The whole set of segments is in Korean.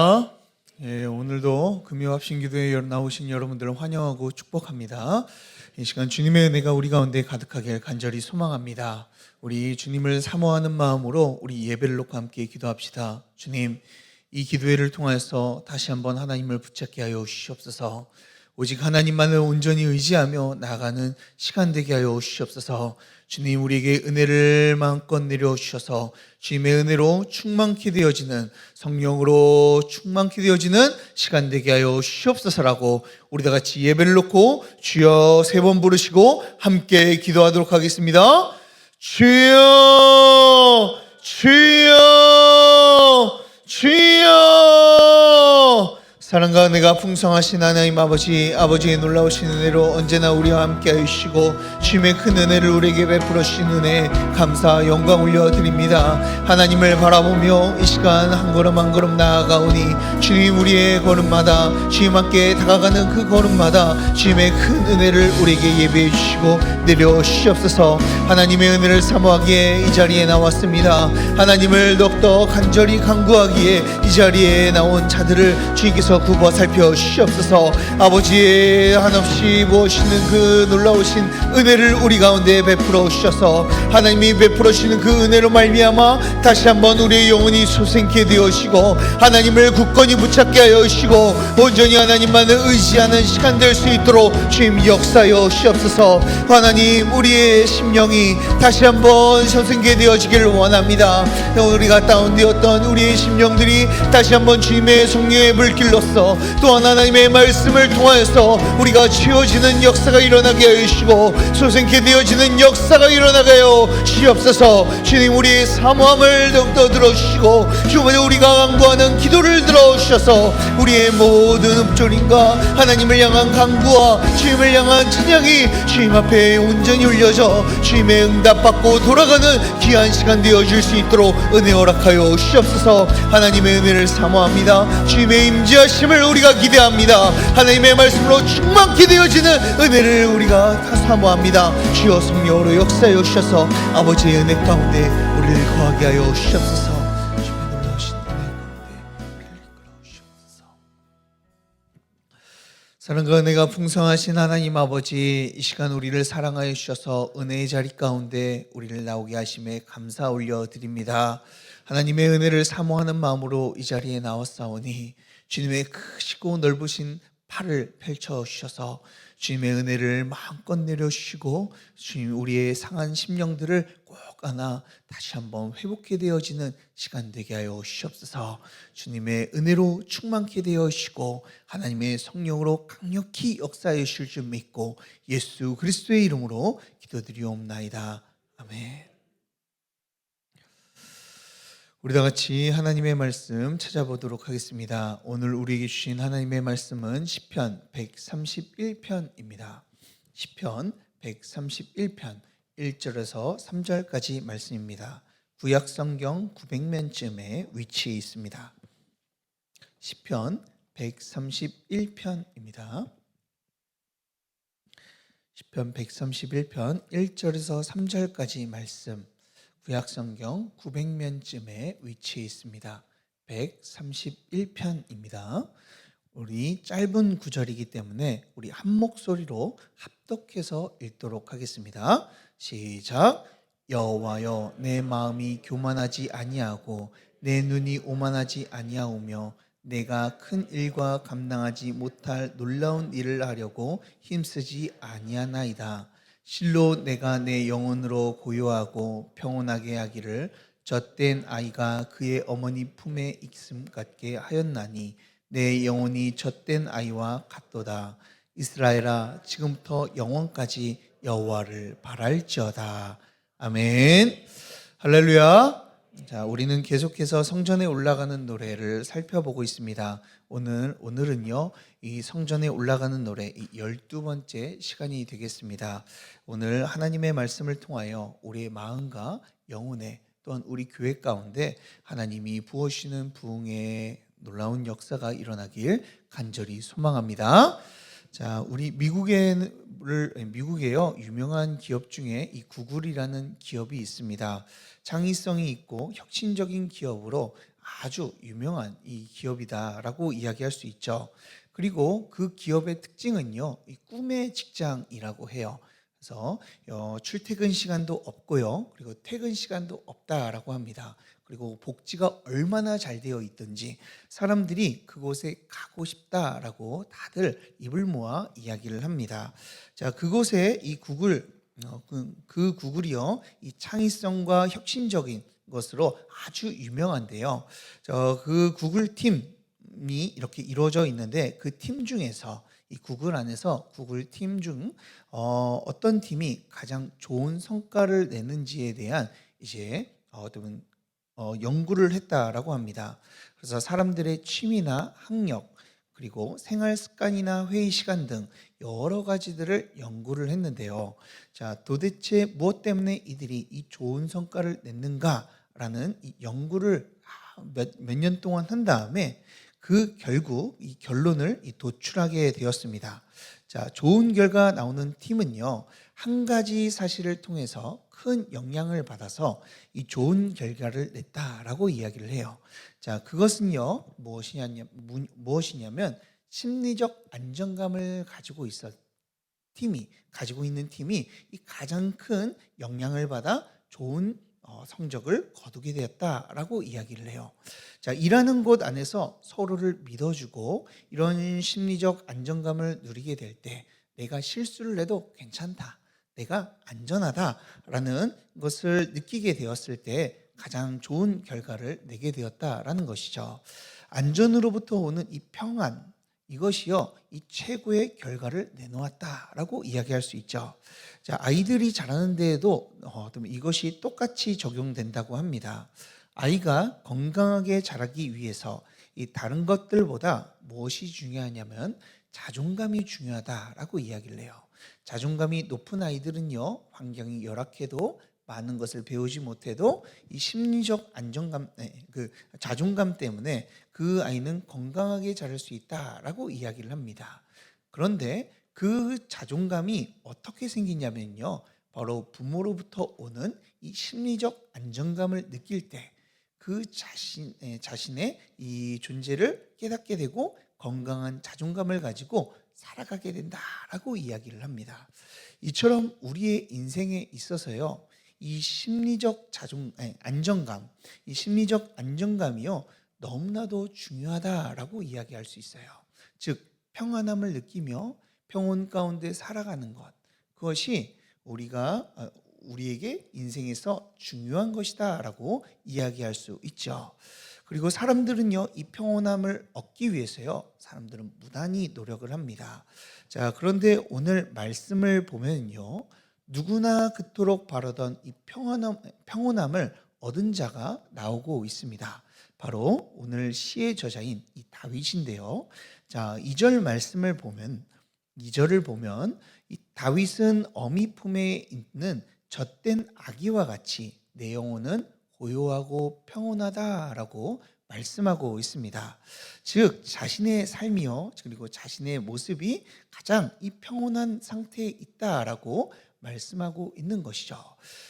오늘도 금요합심기도에 나오신 여러분들을 환영하고 축복합니다. 이 시간 주님의 은혜가 우리 가운데 가득하길 간절히 소망합니다. 우리 주님을 사모하는 마음으로 우리 예배를 놓고 함께 기도합시다. 주님, 이 기도회를 통해서 다시 한번 하나님을 붙잡게 하여 주시옵소서. 오직 하나님만을 온전히 의지하며 나아가는 시간 되게 하여 주시옵소서. 주님, 우리에게 은혜를 마음껏 내려주셔서 주님의 은혜로 충만케 되어지는, 성령으로 충만케 되어지는 시간 되게 하여 주시옵소서라고 우리 다 같이 예배를 놓고 주여 세 번 부르시고 함께 기도하도록 하겠습니다. 주여, 주여, 주여. 사랑과 은혜가 풍성하신 하나님 아버지, 아버지의 놀라우신 은혜로 언제나 우리와 함께 하시고 주님의 큰 은혜를 우리에게 베풀어 주신 은혜 감사 영광 올려드립니다. 하나님을 바라보며 이 시간 한 걸음 한 걸음 나아가오니 주님, 우리의 걸음마다 주님 함께 다가가는 그 걸음마다 주님의 큰 은혜를 우리에게 예배해 주시고 내려주시옵소서. 하나님의 은혜를 사모하기에 이 자리에 나왔습니다. 하나님을 더욱더 간절히 간구하기에 이 자리에 나온 자들을 주님께서 굽어 살펴주시옵소서. 아버지의 한없이 부으시는 그 놀라우신 은혜를 우리 가운데 베풀어 주셔서 하나님이 베풀어 주시는 그 은혜로 말미암아 다시 한번 우리의 영혼이 소생케 되어지고 하나님을 굳건히 붙잡게 하여 주시고 온전히 하나님만을 의지하는 시간 될 수 있도록 주님 역사하여 주시옵소서. 하나님, 우리의 심령이 다시 한번 소생케 되어지기를 원합니다. 우리가 다운되었던 우리의 심령들이 다시 한번 주님의 성령의 불길로서 또한 하나님의 말씀을 통하여서 우리가 채워지는 역사가 일어나게 하여 주시고 소생케 되어지는 역사가 일어나게 하여 주시옵소서. 주님, 우리의 사모함을 더욱더 들어주시고 주님의 우리가 간구하는 기도를 들어주셔서 우리의 모든 읊조림과 하나님을 향한 간구와 주님을 향한 찬양이 주님 앞에 온전히 울려져 주님의 응답받고 돌아가는 귀한 시간 되어줄 수 있도록 은혜 허락하여 주시옵소서. 하나님의 은혜를 사모합니다. 주님의 임재하심을 우리가 기대합니다. 하나님의 말씀으로 충만케 되어지는 은혜를 우리가 다 사모합니다. 주여 성령으로 역사하여 주셔서 아버지의 은혜 가운데 우리를 거하게 하여 주시옵소서. 주님의 놀라우신 은혜 가운데 우리를 이끌어 주시옵소서. 사랑과 은혜가 풍성하신 하나님 아버지, 이 시간 우리를 사랑하여 주셔서 은혜의 자리 가운데 우리를 나오게 하심에 감사 올려드립니다. 하나님의 은혜를 사모하는 마음으로 이 자리에 나왔사오니 주님의 크시고 넓으신 팔을 펼쳐주셔서 주님의 은혜를 마음껏 내려주시고 주님, 우리의 상한 심령들을 꼭 하나 다시 한번 회복해 되어지는 시간 되게 하여 주시옵소서. 주님의 은혜로 충만케 되어지고 하나님의 성령으로 강력히 역사해 주실 줄 믿고 예수 그리스도의 이름으로 기도드리옵나이다. 아멘. 우리 다 같이 하나님의 말씀 찾아보도록 하겠습니다. 오늘 우리에게 주신 하나님의 말씀은 시편 131편입니다. 시편 131편 1절에서 3절까지 말씀입니다. 구약성경 900면쯤에 위치해 있습니다. 시편 131편입니다. 시편 131편 1절에서 3절까지 말씀, 구약성경 900면쯤에 위치해 있습니다. 131편입니다. 우리 짧은 구절이기 때문에 우리 한 목소리로 합독해서 읽도록 하겠습니다. 시작. 여호와여, 내 마음이 교만하지 아니하고 내 눈이 오만하지 아니하오며 내가 큰 일과 감당하지 못할 놀라운 일을 하려고 힘쓰지 아니하나이다. 실로 내가 내 영혼으로 고요하고 평온하게 하기를 젖된 아이가 그의 어머니 품에 있음 같게 하였나니 내 영혼이 젖된 아이와 같도다. 이스라엘아, 지금부터 영원까지 여호와를 바랄지어다. 아멘. 할렐루야. 자, 우리는 계속해서 성전에 올라가는 노래를 살펴보고 있습니다. 오늘은요, 이 성전에 올라가는 노래 12번째 시간이 되겠습니다. 오늘 하나님의 말씀을 통하여 우리의 마음과 영혼에 또한 우리 교회 가운데 하나님이 부어주시는 부흥의 놀라운 역사가 일어나길 간절히 소망합니다. 자, 우리 미국에요 유명한 기업 중에 이 구글이라는 기업이 있습니다. 창의성이 있고 혁신적인 기업으로 아주 유명한 이 기업이다라고 이야기할 수 있죠. 그리고 그 기업의 특징은요, 이 꿈의 직장이라고 해요. 그래서 출퇴근 시간도 없고요, 그리고 퇴근 시간도 없다라고 합니다. 그리고 복지가 얼마나 잘 되어 있든지 사람들이 그곳에 가고 싶다라고 다들 입을 모아 이야기를 합니다. 자, 그곳에 이 그 구글이요, 이 창의성과 혁신적인 것으로 아주 유명한데요. 그 구글 팀이 이렇게 이루어져 있는데 그 팀 중에서 이 구글 안에서 구글 팀 중 어떤 팀이 가장 좋은 성과를 내는지에 대한 이제 어떤 연구를 했다라고 합니다. 그래서 사람들의 취미나 학력, 그리고 생활 습관이나 회의 시간 등 여러 가지들을 연구를 했는데요. 자, 도대체 무엇 때문에 이들이 이 좋은 성과를 냈는가라는 이 연구를 몇 년 동안 한 다음에 그 결국 이 결론을 도출하게 되었습니다. 자, 좋은 결과 나오는 팀은요, 한 가지 사실을 통해서 큰 영향을 받아서 이 좋은 결과를 냈다라고 이야기를 해요. 자, 그것은요, 무엇이냐면 심리적 안정감을 가지고 있는 팀이 이 가장 큰 영향을 받아 좋은 성적을 거두게 되었다라고 이야기를 해요. 자, 일하는 곳 안에서 서로를 믿어주고 이런 심리적 안정감을 누리게 될 때 내가 실수를 해도 괜찮다, 내가 안전하다라는 것을 느끼게 되었을 때 가장 좋은 결과를 내게 되었다라는 것이죠. 안전으로부터 오는 이 평안, 이것이요, 이 최고의 결과를 내놓았다라고 이야기할 수 있죠. 자, 아이들이 자라는 데에도 이것이 똑같이 적용된다고 합니다. 아이가 건강하게 자라기 위해서 이 다른 것들보다 무엇이 중요하냐면 자존감이 중요하다라고 이야기를 해요. 자존감이 높은 아이들은요, 환경이 열악해도 많은 것을 배우지 못해도 이 심리적 안정감, 그 자존감 때문에 그 아이는 건강하게 자랄 수 있다라고 이야기를 합니다. 그런데 그 자존감이 어떻게 생기냐면요, 바로 부모로부터 오는 이 심리적 안정감을 느낄 때 그 자신의 이 존재를 깨닫게 되고 건강한 자존감을 가지고 살아가게 된다라고 이야기를 합니다. 이처럼 우리의 인생에 있어서요, 이 안정감, 이 심리적 안정감이요, 너무나도 중요하다라고 이야기할 수 있어요. 즉, 평안함을 느끼며 평온 가운데 살아가는 것, 그것이 우리에게 인생에서 중요한 것이다라고 이야기할 수 있죠. 그리고 사람들은요, 이 평온함을 얻기 위해서요, 사람들은 무단히 노력을 합니다. 자, 그런데 오늘 말씀을 보면요, 누구나 그토록 바라던 이 평온함을 얻은 자가 나오고 있습니다. 바로 오늘 시의 저자인 이 다윗인데요. 자, 2절을 보면 이 다윗은 어미 품에 있는 젖된 아기와 같이 내 영혼은 고요하고 평온하다라고 말씀하고 있습니다. 즉, 자신의 삶이요, 그리고 자신의 모습이 가장 이 평온한 상태에 있다라고 말씀하고 있는 것이죠.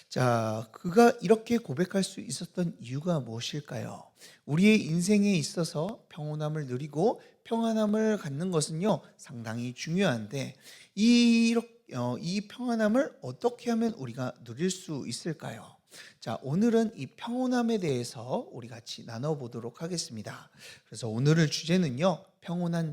자, 그가 이렇게 고백할 수 있었던 이유가 무엇일까요? 우리의 인생에 있어서 평온함을 누리고 평안함을 갖는 것은요, 상당히 중요한데 이 평안함을 어떻게 하면 우리가 누릴 수 있을까요? 자, 오늘은 이 평온함에 대해서 우리 같이 나눠보도록 하겠습니다. 그래서 오늘의 주제는요, 평온한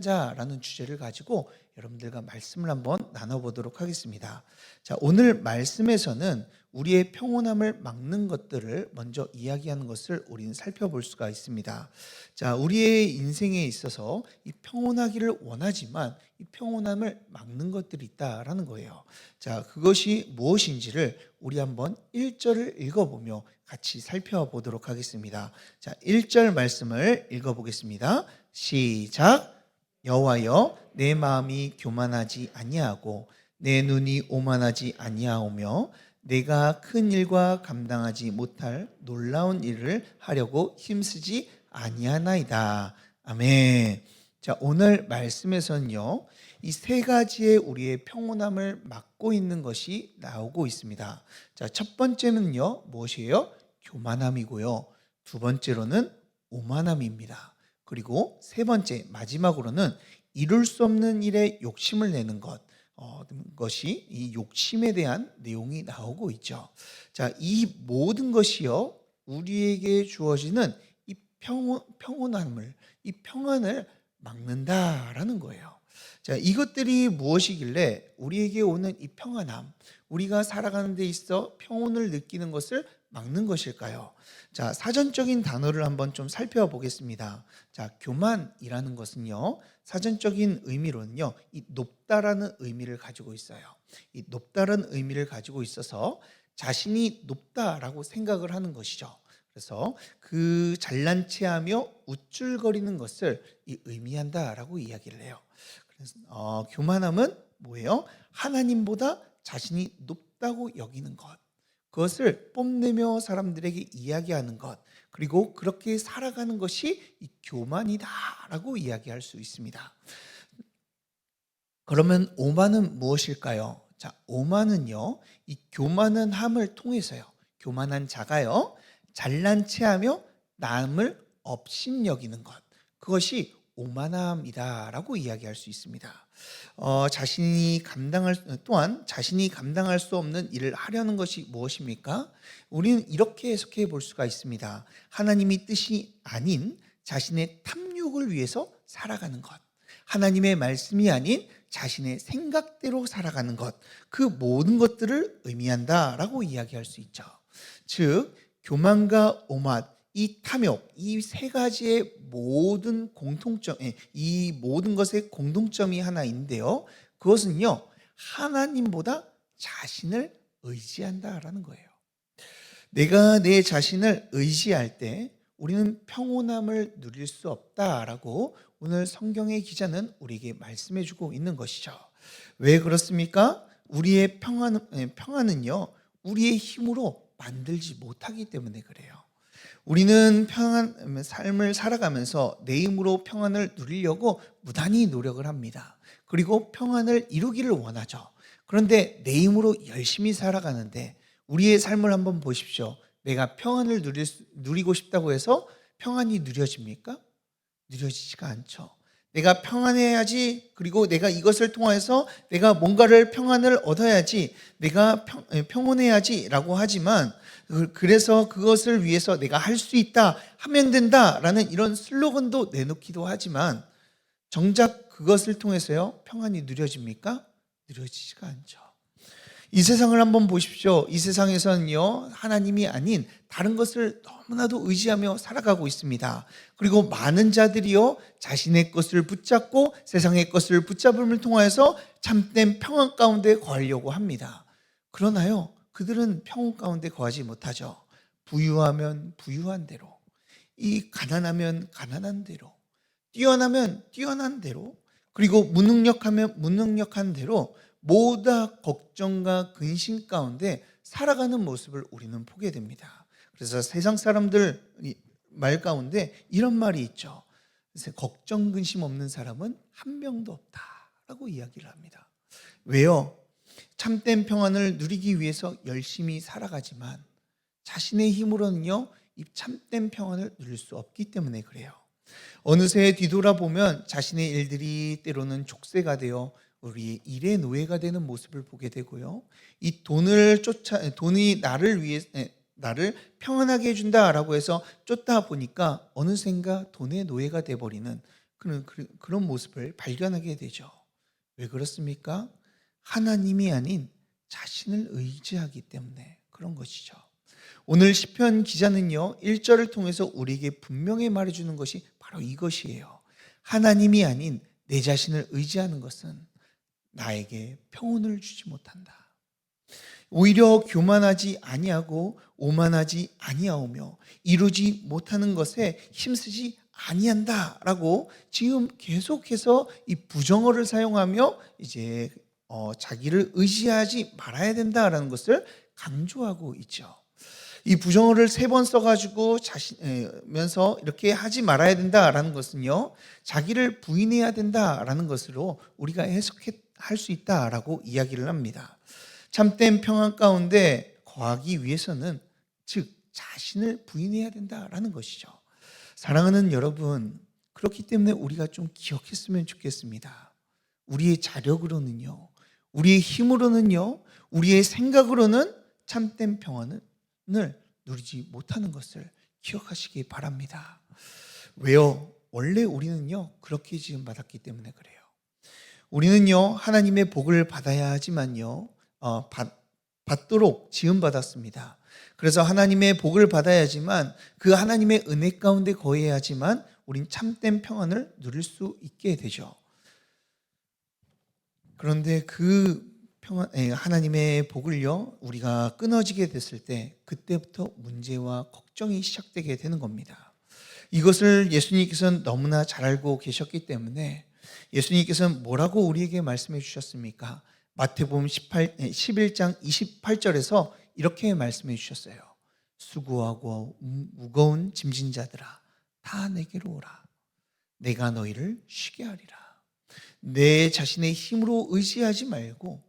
자라는 주제를 가지고 여러분들과 말씀을 한번 나눠보도록 하겠습니다. 자, 오늘 말씀에서는 우리의 평온함을 막는 것들을 먼저 이야기하는 것을 우리는 살펴볼 수가 있습니다. 자, 우리의 인생에 있어서 이 평온하기를 원하지만 이 평온함을 막는 것들이 있다라는 거예요. 자, 그것이 무엇인지를 우리 한번 1절을 읽어보며 같이 살펴보도록 하겠습니다. 자, 1절 말씀을 읽어보겠습니다. 시작. 여호와여, 내 마음이 교만하지 아니하고 내 눈이 오만하지 아니하오며 내가 큰 일과 감당하지 못할 놀라운 일을 하려고 힘쓰지 아니하나이다. 아멘. 자, 오늘 말씀에서는요, 이 세 가지의 우리의 평온함을 막고 있는 것이 나오고 있습니다. 자, 첫 번째는요, 무엇이에요? 교만함이고요. 두 번째로는 오만함입니다. 그리고 세 번째 마지막으로는 이룰 수 없는 일에 욕심을 내는 것이 이 욕심에 대한 내용이 나오고 있죠. 자, 이 모든 것이요 우리에게 주어지는 이 평온함을 이 평안을 막는다라는 거예요. 자, 이것들이 무엇이길래 우리에게 오는 이 평안함, 우리가 살아가는 데 있어 평온을 느끼는 것을 막는 것일까요? 자, 사전적인 단어를 한번 좀 살펴보겠습니다. 자, 교만이라는 것은요, 사전적인 의미로는요, 이 높다라는 의미를 가지고 있어요. 이 높다라는 의미를 가지고 있어서 자신이 높다라고 생각을 하는 것이죠. 그래서 그 잘난 체하며 우쭐거리는 것을 의미한다라고 이야기를 해요. 그래서 교만함은 뭐예요? 하나님보다 자신이 높다고 여기는 것, 그것을 뽐내며 사람들에게 이야기하는 것, 그리고 그렇게 살아가는 것이 이 교만이다라고 이야기할 수 있습니다. 그러면 오만은 무엇일까요? 자, 오만은요, 이 교만한 함을 통해서요, 교만한 자가요, 잘난 체하며 남을 업신여기는 것, 그것이 오만함이다라고 이야기할 수 있습니다. 또한 자신이 감당할 수 없는 일을 하려는 것이 무엇입니까? 우리는 이렇게 해석해 볼 수가 있습니다. 하나님이 뜻이 아닌 자신의 탐욕을 위해서 살아가는 것, 하나님의 말씀이 아닌 자신의 생각대로 살아가는 것, 그 모든 것들을 의미한다라고 이야기할 수 있죠. 즉, 교만과 오만, 이 탐욕, 이 세 가지의 모든 이 모든 것의 공통점이 하나 있는데요. 그것은요, 하나님보다 자신을 의지한다라는 거예요. 내가 내 자신을 의지할 때 우리는 평온함을 누릴 수 없다라고 오늘 성경의 기자는 우리에게 말씀해 주고 있는 것이죠. 왜 그렇습니까? 우리의 평안은요, 우리의 힘으로 만들지 못하기 때문에 그래요. 우리는 평안한 삶을 살아가면서 내 힘으로 평안을 누리려고 무단히 노력을 합니다. 그리고 평안을 이루기를 원하죠. 그런데 내 힘으로 열심히 살아가는데 우리의 삶을 한번 보십시오. 내가 평안을 누리고 싶다고 해서 평안이 누려집니까? 누려지지가 않죠. 내가 평안해야지, 그리고 내가 이것을 통해서 내가 뭔가를 평안을 얻어야지, 내가 평온해야지 라고 하지만, 그래서 그것을 위해서 내가 할 수 있다, 하면 된다 라는 이런 슬로건도 내놓기도 하지만 정작 그것을 통해서요 평안이 누려집니까? 누려지지가 않죠. 이 세상을 한번 보십시오. 이 세상에서는요 하나님이 아닌 다른 것을 너무나도 의지하며 살아가고 있습니다. 그리고 많은 자들이요 자신의 것을 붙잡고 세상의 것을 붙잡음을 통하여서 참된 평안 가운데 거하려고 합니다. 그러나요 그들은 평온 가운데 거하지 못하죠. 부유하면 부유한 대로, 이 가난하면 가난한 대로, 뛰어나면 뛰어난 대로, 그리고 무능력하면 무능력한 대로 모두 걱정과 근심 가운데 살아가는 모습을 우리는 보게 됩니다. 그래서 세상 사람들 말 가운데 이런 말이 있죠. 걱정 근심 없는 사람은 한 명도 없다라고 이야기를 합니다. 왜요? 참된 평안을 누리기 위해서 열심히 살아가지만 자신의 힘으로는요 이 참된 평안을 누릴 수 없기 때문에 그래요. 어느새 뒤돌아보면 자신의 일들이 때로는 족쇄가 되어 우리의 일의 노예가 되는 모습을 보게 되고요. 이 돈이 나를 평안하게 해준다라고 해서 쫓다 보니까 어느샌가 돈의 노예가 돼버리는 그런 모습을 발견하게 되죠. 왜 그렇습니까? 하나님이 아닌 자신을 의지하기 때문에 그런 것이죠. 오늘 시편 기자는요 1절을 통해서 우리에게 분명히 말해주는 것이 바로 이것이에요. 하나님이 아닌 내 자신을 의지하는 것은 나에게 평온을 주지 못한다. 오히려 교만하지 아니하고 오만하지 아니하오며 이루지 못하는 것에 힘쓰지 아니한다라고 지금 계속해서 이 부정어를 사용하며 이제 자기를 의지하지 말아야 된다라는 것을 강조하고 있죠. 이 부정어를 3번 써가지고 면서 이렇게 하지 말아야 된다라는 것은요 자기를 부인해야 된다라는 것으로 우리가 해석할 수 있다라고 이야기를 합니다. 참된 평안 가운데 거하기 위해서는 즉 자신을 부인해야 된다라는 것이죠. 사랑하는 여러분, 그렇기 때문에 우리가 좀 기억했으면 좋겠습니다. 우리의 자력으로는요, 우리의 힘으로는요, 우리의 생각으로는 참된 평안을 누리지 못하는 것을 기억하시기 바랍니다. 왜요? 원래 우리는요, 그렇게 지음받았기 때문에 그래요. 우리는요, 하나님의 복을 받아야 하지만요, 받도록 지음받았습니다. 그래서 하나님의 복을 받아야지만, 그 하나님의 은혜 가운데 거해야지만 우린 참된 평안을 누릴 수 있게 되죠. 그런데 그 평안, 하나님의 복을요, 우리가 끊어지게 됐을 때 그때부터 문제와 걱정이 시작되게 되는 겁니다. 이것을 예수님께서는 너무나 잘 알고 계셨기 때문에 예수님께서는 뭐라고 우리에게 말씀해 주셨습니까? 마태복음 11장 28절에서 이렇게 말씀해 주셨어요. 수고하고 무거운 짐진 자들아, 다 내게로 오라. 내가 너희를 쉬게 하리라. 내 자신의 힘으로 의지하지 말고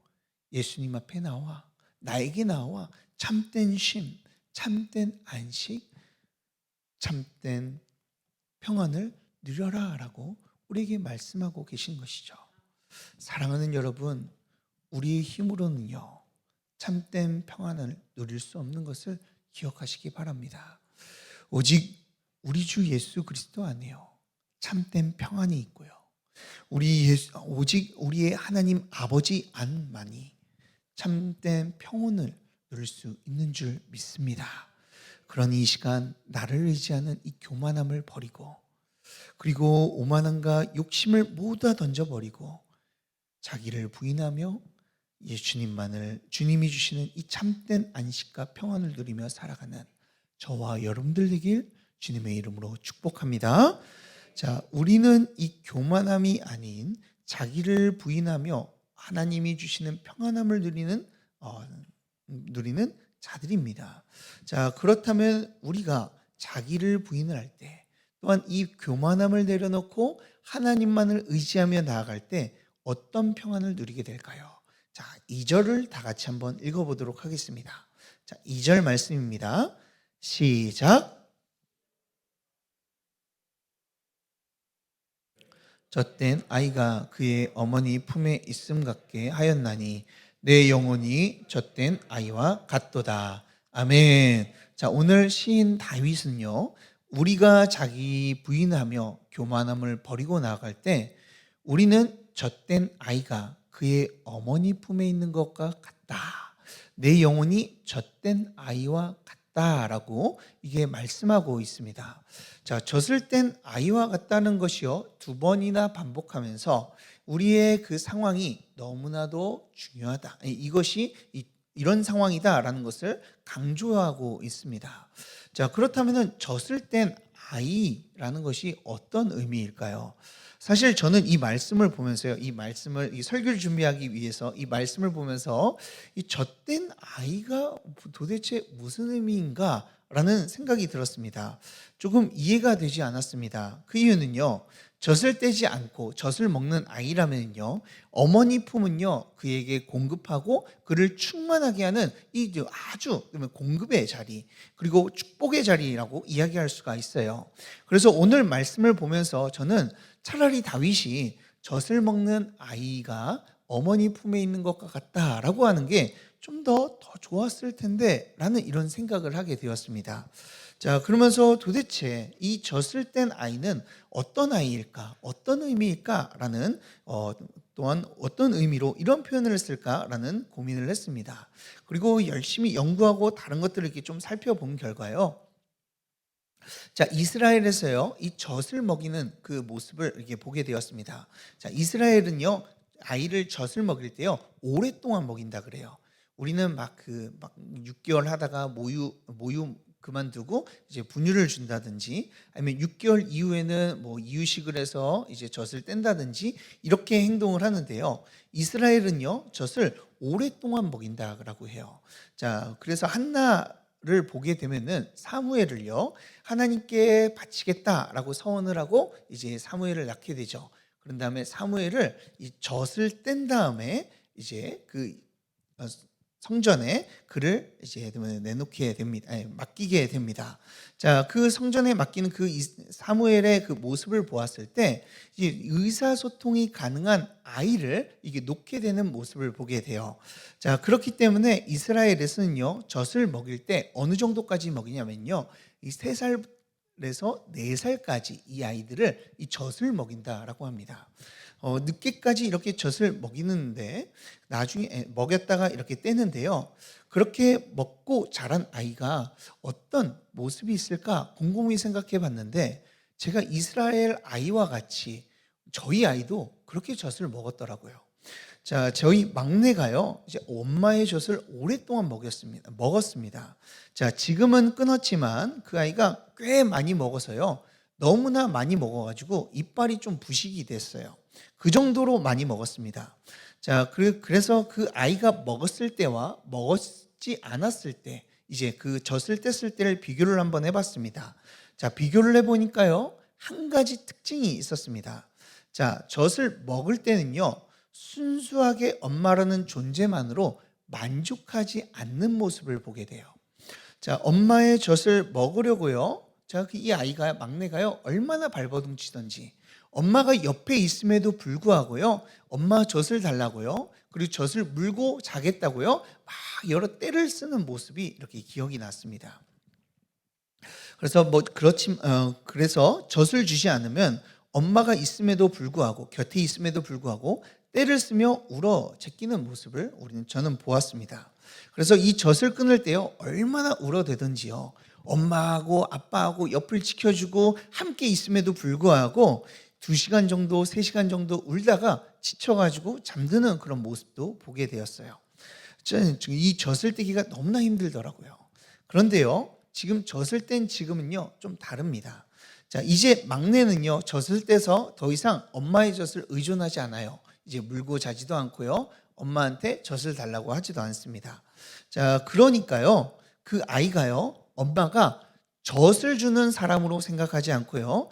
예수님 앞에 나와, 나에게 나와 참된 쉼, 참된 안식, 참된 평안을 누려라 라고 우리에게 말씀하고 계신 것이죠. 사랑하는 여러분, 우리의 힘으로는요, 참된 평안을 누릴 수 없는 것을 기억하시기 바랍니다. 오직 우리 주 예수 그리스도 안에요, 참된 평안이 있고요, 오직 우리의 하나님 아버지 안만이 참된 평온을 누릴 수 있는 줄 믿습니다. 그러니 이 시간 나를 의지하는 이 교만함을 버리고, 그리고 오만함과 욕심을 모두 다 던져버리고 자기를 부인하며 주님이 주시는 이 참된 안식과 평안을 누리며 살아가는 저와 여러분들 되길 주님의 이름으로 축복합니다. 자, 우리는 이 교만함이 아닌 자기를 부인하며 하나님이 주시는 평안함을 누리는 자들입니다. 자, 그렇다면 우리가 자기를 부인을 할 때, 또한 이 교만함을 내려놓고 하나님만을 의지하며 나아갈 때 어떤 평안을 누리게 될까요? 자, 2절을 다 같이 한번 읽어보도록 하겠습니다. 자, 2절 말씀입니다. 시작. 젖된 아이가 그의 어머니 품에 있음 같게 하였나니 내 영혼이 젖된 아이와 같도다. 아멘. 자, 오늘 시인 다윗은요, 우리가 자기 부인하며 교만함을 버리고 나아갈 때 우리는 젖된 아이가 그의 어머니 품에 있는 것과 같다. 내 영혼이 젖된 아이와 같다라고 이게 말씀하고 있습니다. 자, 젖을 땐 아이와 같다는 것이요, 2번이나 반복하면서 우리의 그 상황이 너무나도 중요하다, 이것이 이런 상황이다라는 것을 강조하고 있습니다. 자, 그렇다면 젖을 땐 아이라는 것이 어떤 의미일까요? 사실 저는 이 말씀을 보면서요, 이 설교를 준비하기 위해서 이 말씀을 보면서 이 젖된 아이가 도대체 무슨 의미인가 라는 생각이 들었습니다. 조금 이해가 되지 않았습니다. 그 이유는요, 젖을 떼지 않고 젖을 먹는 아이라면요, 어머니 품은요 그에게 공급하고 그를 충만하게 하는 이 아주 공급의 자리, 그리고 축복의 자리라고 이야기할 수가 있어요. 그래서 오늘 말씀을 보면서 저는 차라리 다윗이 젖을 먹는 아이가 어머니 품에 있는 것과 같다라고 하는 게 좀 더 좋았을 텐데 라는 이런 생각을 하게 되었습니다. 자, 그러면서 도대체 이 젖을 뗀 아이는 어떤 아이일까, 어떤 의미일까 라는 또한 어떤 의미로 이런 표현을 했을까라는 고민을 했습니다. 그리고 열심히 연구하고 다른 것들을 이렇게 좀 살펴본 결과요, 자, 이스라엘에서요 이 젖을 먹이는 그 모습을 이렇게 보게 되었습니다. 자, 이스라엘은요 아이를 젖을 먹일 때요 오랫동안 먹인다 그래요. 우리는 막 6개월 하다가 모유 그만두고 이제 분유를 준다든지, 아니면 6개월 이후에는 뭐 이유식을 해서 이제 젖을 뗀다든지 이렇게 행동을 하는데요, 이스라엘은요 젖을 오랫동안 먹인다라고 해요. 자, 그래서 한나를 보게 되면은 사무엘을요 하나님께 바치겠다라고 서원을 하고 이제 사무엘을 낳게 되죠. 그런 다음에 사무엘을 이 젖을 뗀 다음에 이제 성전에 그를 이제 내놓게 됩니다. 맡기게 됩니다. 자, 그 성전에 맡기는 그 사무엘의 그 모습을 보았을 때 이제 의사소통이 가능한 아이를 이게 놓게 되는 모습을 보게 돼요. 자, 그렇기 때문에 이스라엘에서는요, 젖을 먹일 때 어느 정도까지 먹이냐면요, 이 3살에서 4살까지 이 아이들을 이 젖을 먹인다라고 합니다. 늦게까지 이렇게 젖을 먹이는데 나중에 먹였다가 이렇게 떼는데요. 그렇게 먹고 자란 아이가 어떤 모습이 있을까 곰곰이 생각해 봤는데 제가 이스라엘 아이와 같이 저희 아이도 그렇게 젖을 먹었더라고요. 자, 저희 막내가요, 이제 엄마의 젖을 오랫동안 먹었습니다. 자, 지금은 끊었지만 그 아이가 꽤 많이 먹어서요, 너무나 많이 먹어가지고 이빨이 좀 부식이 됐어요. 그 정도로 많이 먹었습니다. 자, 그래서 그 아이가 먹었을 때와 먹었지 않았을 때, 이제 그 젖을 뗐을 때를 비교를 한번 해봤습니다. 자, 비교를 해보니까요, 한 가지 특징이 있었습니다. 자, 젖을 먹을 때는요, 순수하게 엄마라는 존재만으로 만족하지 않는 모습을 보게 돼요. 자, 엄마의 젖을 먹으려고요, 자, 이 아이가, 막내가요, 얼마나 발버둥치던지, 엄마가 옆에 있음에도 불구하고요, 엄마 젖을 달라고요, 그리고 젖을 물고 자겠다고요, 막 여러 떼를 쓰는 모습이 이렇게 기억이 났습니다. 그래서 그래서 젖을 주지 않으면 엄마가 있음에도 불구하고, 곁에 있음에도 불구하고 떼를 쓰며 울어 제끼는 모습을 저는 보았습니다. 그래서 이 젖을 끊을 때요, 얼마나 울어대던지요, 엄마하고 아빠하고 옆을 지켜주고 함께 있음에도 불구하고 2시간 정도, 3시간 정도 울다가 지쳐가지고 잠드는 그런 모습도 보게 되었어요. 저는 이 젖을 떼기가 너무나 힘들더라고요. 그런데요, 지금 젖을 뗀 지금은요, 좀 다릅니다. 자, 이제 막내는요, 젖을 떼서 더 이상 엄마의 젖을 의존하지 않아요. 이제 물고 자지도 않고요, 엄마한테 젖을 달라고 하지도 않습니다. 자, 그러니까요, 그 아이가요, 엄마가 젖을 주는 사람으로 생각하지 않고요,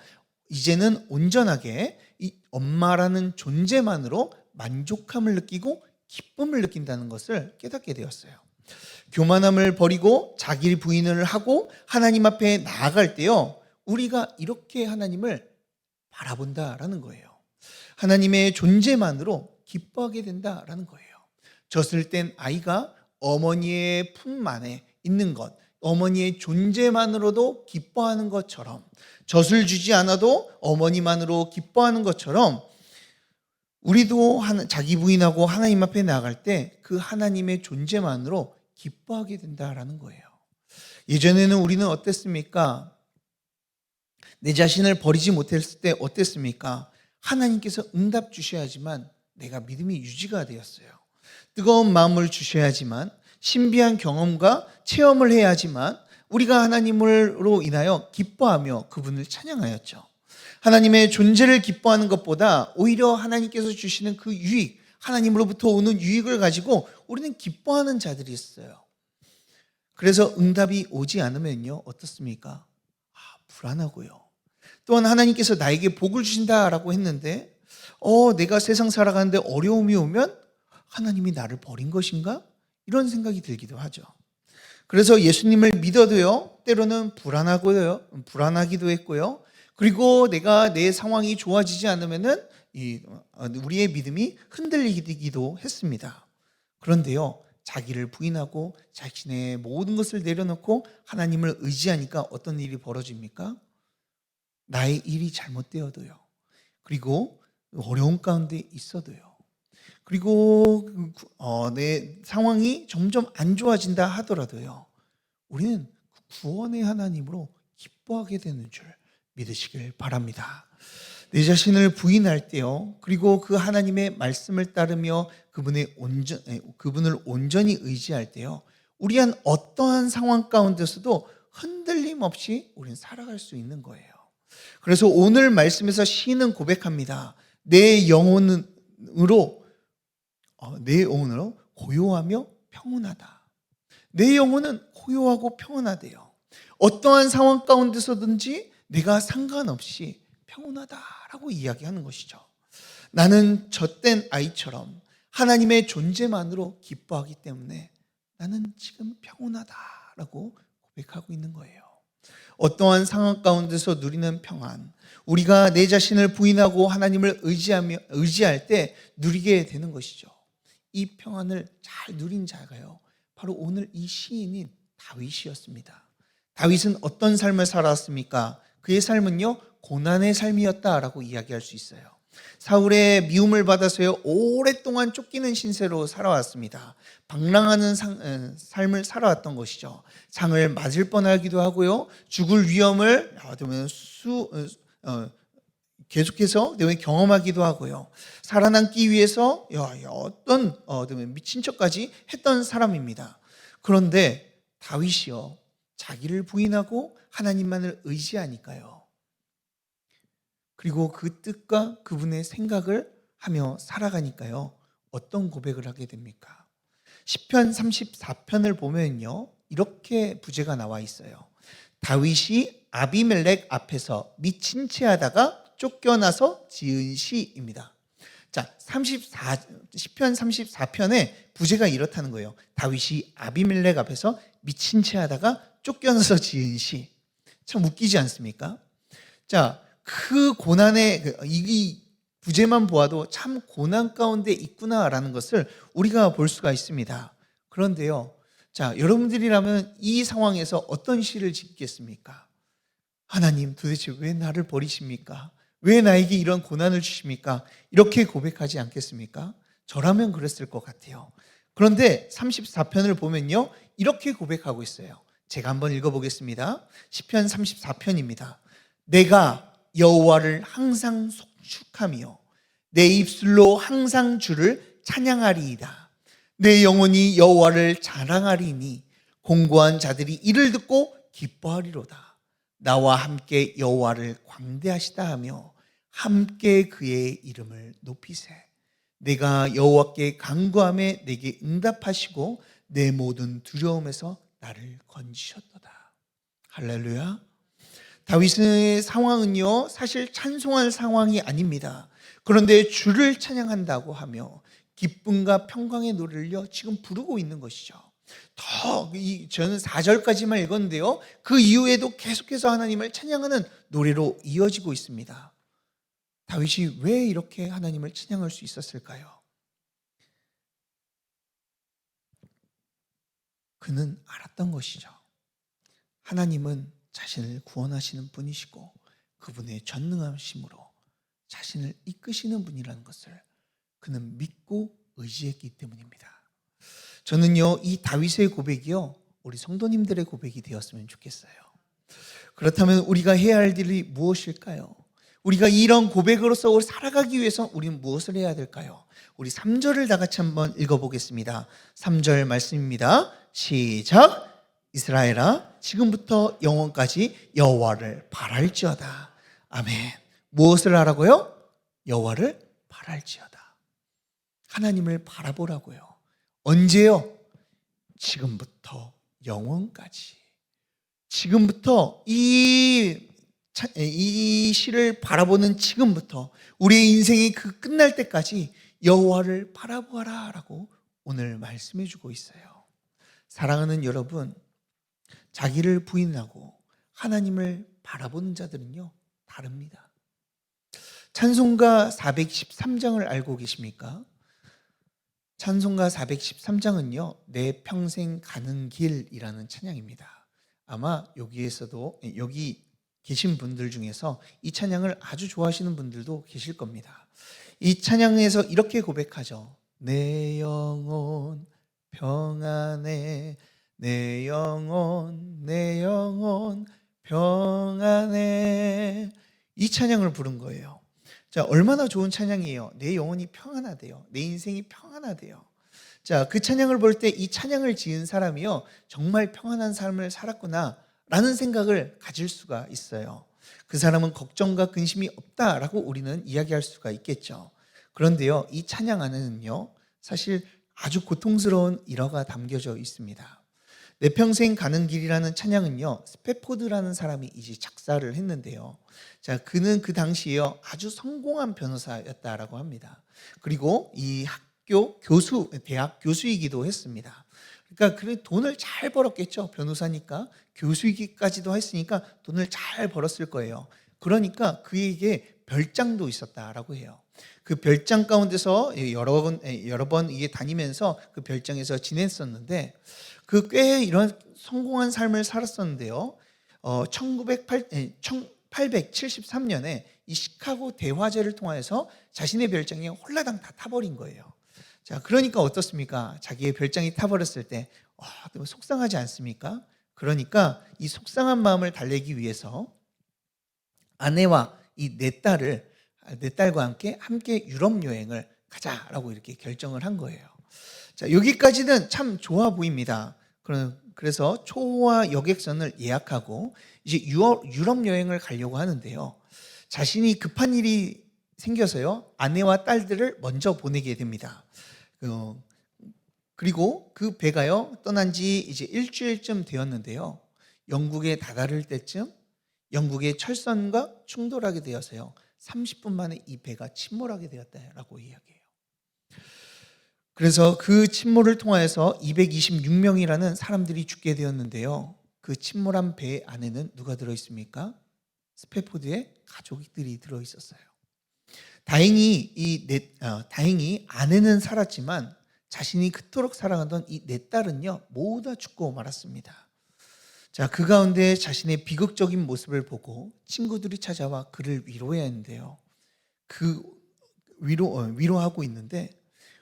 이제는 온전하게 이 엄마라는 존재만으로 만족함을 느끼고 기쁨을 느낀다는 것을 깨닫게 되었어요. 교만함을 버리고 자기 부인을 하고 하나님 앞에 나아갈 때요, 우리가 이렇게 하나님을 바라본다라는 거예요. 하나님의 존재만으로 기뻐하게 된다라는 거예요. 젖을 뗀 아이가 어머니의 품 안에 있는 것, 어머니의 존재만으로도 기뻐하는 것처럼, 젖을 주지 않아도 어머니만으로 기뻐하는 것처럼 우리도 자기 부인하고 하나님 앞에 나아갈 때 그 하나님의 존재만으로 기뻐하게 된다라는 거예요. 예전에는 우리는 어땠습니까? 내 자신을 버리지 못했을 때 어땠습니까? 하나님께서 응답 주셔야지만 내가 믿음이 유지가 되었어요. 뜨거운 마음을 주셔야지만, 신비한 경험과 체험을 해야지만 우리가 하나님으로 인하여 기뻐하며 그분을 찬양하였죠. 하나님의 존재를 기뻐하는 것보다 오히려 하나님께서 주시는 그 유익, 하나님으로부터 오는 유익을 가지고 우리는 기뻐하는 자들이 있어요. 그래서 응답이 오지 않으면요, 어떻습니까? 불안하고요. 또한 하나님께서 나에게 복을 주신다라고 했는데 내가 세상 살아가는데 어려움이 오면 하나님이 나를 버린 것인가? 이런 생각이 들기도 하죠. 그래서 예수님을 믿어도요, 때로는 불안하기도 했고요. 그리고 내가 내 상황이 좋아지지 않으면은 우리의 믿음이 흔들리기도 했습니다. 그런데요, 자기를 부인하고 자신의 모든 것을 내려놓고 하나님을 의지하니까 어떤 일이 벌어집니까? 나의 일이 잘못되어도요, 그리고 어려운 가운데 있어도요, 그리고 내 상황이 점점 안 좋아진다 하더라도요, 우리는 구원의 하나님으로 기뻐하게 되는 줄 믿으시길 바랍니다. 내 자신을 부인할 때요, 그리고 그 하나님의 말씀을 따르며 그분을 온전히 의지할 때요, 우리한 어떠한 상황 가운데서도 흔들림 없이 우리는 살아갈 수 있는 거예요. 그래서 오늘 말씀에서 시인은 고백합니다. 내 영혼으로 고요하며 평온하다. 내 영혼은 고요하고 평온하대요. 어떠한 상황 가운데서든지 내가 상관없이 평온하다라고 이야기하는 것이죠. 나는 젖된 아이처럼 하나님의 존재만으로 기뻐하기 때문에 나는 지금 평온하다라고 고백하고 있는 거예요. 어떠한 상황 가운데서 누리는 평안, 우리가 내 자신을 부인하고 하나님을 의지할 때 누리게 되는 것이죠. 이 평안을 잘 누린 자가요, 바로 오늘 이 시인인 다윗이었습니다. 다윗은 어떤 삶을 살았습니까? 그의 삶은요, 고난의 삶이었다라고 이야기할 수 있어요. 사울의 미움을 받아서요, 오랫동안 쫓기는 신세로 살아왔습니다. 방랑하는 삶을 살아왔던 것이죠. 상을 맞을 뻔하기도 하고요, 죽을 위험을 계속해서 경험하기도 하고요, 살아남기 위해서 어떤 미친 척까지 했던 사람입니다. 그런데 다윗이요, 자기를 부인하고 하나님만을 의지하니까요, 그리고 그 뜻과 그분의 생각을 하며 살아가니까요, 어떤 고백을 하게 됩니까? 시편 34편을 보면요, 이렇게 부제가 나와 있어요. 다윗이 아비멜렉 앞에서 미친 채 하다가 쫓겨나서 지은 시입니다. 자, 시편 34편의 부제가 이렇다는 거예요. 다윗이 아비멜렉 앞에서 미친 채 하다가 쫓겨나서 지은 시. 참 웃기지 않습니까? 자, 그 고난의 이 부제만 보아도 참 고난 가운데 있구나라는 것을 우리가 볼 수가 있습니다. 그런데요, 자, 여러분들이라면 이 상황에서 어떤 시를 짓겠습니까? 하나님, 도대체 왜 나를 버리십니까? 왜 나에게 이런 고난을 주십니까? 이렇게 고백하지 않겠습니까? 저라면 그랬을 것 같아요. 그런데 34편을 보면요, 이렇게 고백하고 있어요. 제가 한번 읽어보겠습니다. 시편 34편입니다. 내가 여호와를 항상 송축하며 내 입술로 항상 주를 찬양하리이다. 내 영혼이 여호와를 자랑하리니 공고한 자들이 이를 듣고 기뻐하리로다. 나와 함께 여호와를 광대하시다 하며 함께 그의 이름을 높이세. 내가 여호와께 간구하매 내게 응답하시고 내 모든 두려움에서 나를 건지셨도다. 할렐루야. 다윗의 상황은요, 사실 찬송할 상황이 아닙니다. 그런데 주를 찬양한다고 하며 기쁨과 평강의 노래를요, 지금 부르고 있는 것이죠. 저는 4절까지만 읽었는데요, 그 이후에도 계속해서 하나님을 찬양하는 노래로 이어지고 있습니다. 다윗이 왜 이렇게 하나님을 찬양할 수 있었을까요? 그는 알았던 것이죠. 하나님은 자신을 구원하시는 분이시고 그분의 전능하심으로 자신을 이끄시는 분이라는 것을 그는 믿고 의지했기 때문입니다. 저는요, 이 다윗의 고백이요, 우리 성도님들의 고백이 되었으면 좋겠어요. 그렇다면 우리가 해야 할 일이 무엇일까요? 우리가 이런 고백으로서 살아가기 위해서 우리는 무엇을 해야 될까요? 우리 3절을 다 같이 한번 읽어보겠습니다. 3절 말씀입니다. 시작. 이스라엘아, 지금부터 영원까지 여호와를 바랄지어다. 아멘. 무엇을 하라고요? 여호와를 바랄지어다. 하나님을 바라보라고요. 언제요? 지금부터 영원까지. 지금부터 이 시를 바라보는 지금부터 우리의 인생이 그 끝날 때까지 여호와를 바라보아라 라고 오늘 말씀해 주고 있어요. 사랑하는 여러분, 자기를 부인하고 하나님을 바라보는 자들은요, 다릅니다. 찬송가 413장을 알고 계십니까? 찬송가 413장은요, 내 평생 가는 길이라는 찬양입니다. 아마 여기 계신 분들 중에서 이 찬양을 아주 좋아하시는 분들도 계실 겁니다. 이 찬양에서 이렇게 고백하죠. 내 영혼 평안해, 내 영혼 평안해. 이 찬양을 부른 거예요. 자, 얼마나 좋은 찬양이에요. 내 영혼이 평안하대요. 내 인생이 평안하대요. 자, 그 찬양을 볼 때 이 찬양을 지은 사람이요, 정말 평안한 삶을 살았구나 라는 생각을 가질 수가 있어요. 그 사람은 걱정과 근심이 없다라고 우리는 이야기할 수가 있겠죠. 그런데요, 이 찬양 안에는요, 사실 아주 고통스러운 일화가 담겨져 있습니다. 내 평생 가는 길이라는 찬양은요, 스패포드라는 사람이 이제 작사를 했는데요. 자, 그는 그 당시에요, 아주 성공한 변호사였다라고 합니다. 그리고 이 대학 교수이기도 했습니다. 그러니까 그래 돈을 잘 벌었겠죠. 변호사니까 교수이기까지도 했으니까 돈을 잘 벌었을 거예요. 그러니까 그에게 별장도 있었다라고 해요. 그 별장 가운데서 여러 번 이게 다니면서 그 별장에서 지냈었는데 그 꽤 이런 성공한 삶을 살았었는데요. 1873년에 이 시카고 대화제를 통해서 자신의 별장이 홀라당 다 타버린 거예요. 자, 그러니까 어떻습니까? 자기의 별장이 타버렸을 때 속상하지 않습니까? 그러니까 이 속상한 마음을 달래기 위해서 아내와 이 네 딸과 함께 유럽 여행을 가자라고 이렇게 결정을 한 거예요. 자, 여기까지는 참 좋아 보입니다. 그래서 초호화 여객선을 예약하고 이제 유럽 여행을 가려고 하는데요. 자신이 급한 일이 생겨서요. 아내와 딸들을 먼저 보내게 됩니다. 그리고 그 배가요. 떠난 지 이제 일주일쯤 되었는데요. 영국에 다다를 때쯤 영국의 철선과 충돌하게 되어서요. 30분 만에 이 배가 침몰하게 되었다라고 이야기해요. 그래서 그 침몰을 통하여서 226명이라는 사람들이 죽게 되었는데요. 그 침몰한 배 안에는 누가 들어있습니까? 스패포드의 가족들이 들어있었어요. 다행히 아내는 살았지만 자신이 그토록 사랑하던 이 네 딸은요 모두 다 죽고 말았습니다. 자, 그 가운데 자신의 비극적인 모습을 보고 친구들이 찾아와 그를 위로해야 했는데요. 위로하고 있는데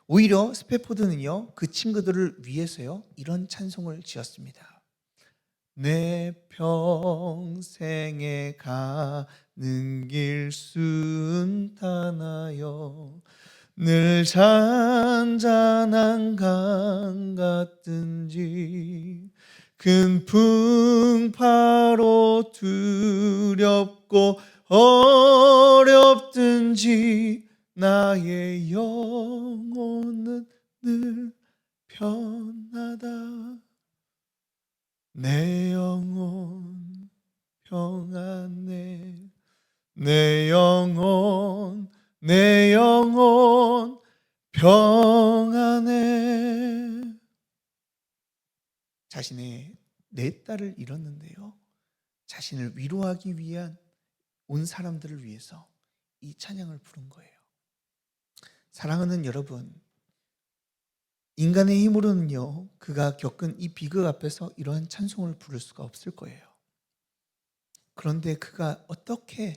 오히려 스패포드는요 그 친구들을 위해서요 이런 찬송을 지었습니다. 내 평생에 가는 길 순탄하여 늘 잔잔한 강 같든지 큰 풍파로 두렵고 어렵든지 나의 영혼은 늘 편하다. 내 영혼 평안해. 내 영혼 평안해. 자신의 네 딸을 잃었는데요. 자신을 위로하기 위한 온 사람들을 위해서 이 찬양을 부른 거예요. 사랑하는 여러분, 인간의 힘으로는요, 그가 겪은 이 비극 앞에서 이러한 찬송을 부를 수가 없을 거예요. 그런데 그가 어떻게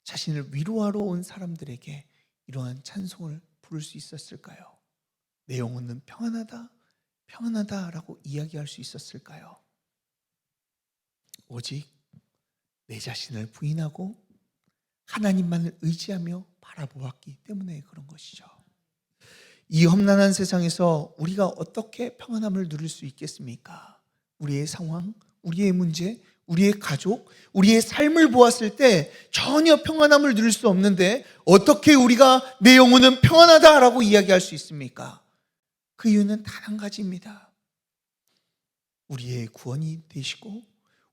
자신을 위로하러 온 사람들에게 이러한 찬송을 부를 수 있었을까요? 내 영혼은 평안하다, 평안하다라고 이야기할 수 있었을까요? 오직 내 자신을 부인하고 하나님만을 의지하며 바라보았기 때문에 그런 것이죠. 이 험난한 세상에서 우리가 어떻게 평안함을 누릴 수 있겠습니까? 우리의 상황, 우리의 문제, 우리의 가족, 우리의 삶을 보았을 때 전혀 평안함을 누릴 수 없는데 어떻게 우리가 내 영혼은 평안하다라고 이야기할 수 있습니까? 그 이유는 단 한 가지입니다. 우리의 구원이 되시고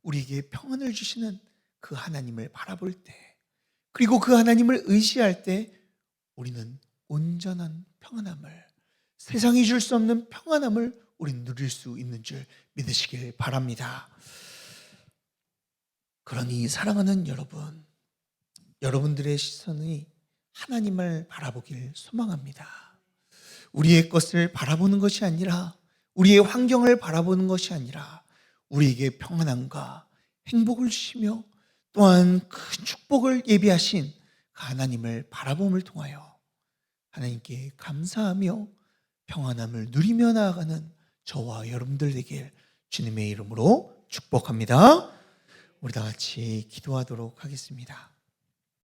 우리에게 평안을 주시는 그 하나님을 바라볼 때, 그리고 그 하나님을 의지할 때 우리는 온전한 평안함을, 세상이 줄 수 없는 평안함을 우리는 누릴 수 있는 줄 믿으시길 바랍니다. 그러니 사랑하는 여러분, 여러분들의 시선이 하나님을 바라보길 소망합니다. 우리의 것을 바라보는 것이 아니라, 우리의 환경을 바라보는 것이 아니라 우리에게 평안함과 행복을 주시며 또한 큰 축복을 예비하신 그 하나님을 바라봄을 통하여 하나님께 감사하며 평안함을 누리며 나아가는 저와 여러분들 되길 주님의 이름으로 축복합니다. 우리 다 같이 기도하도록 하겠습니다.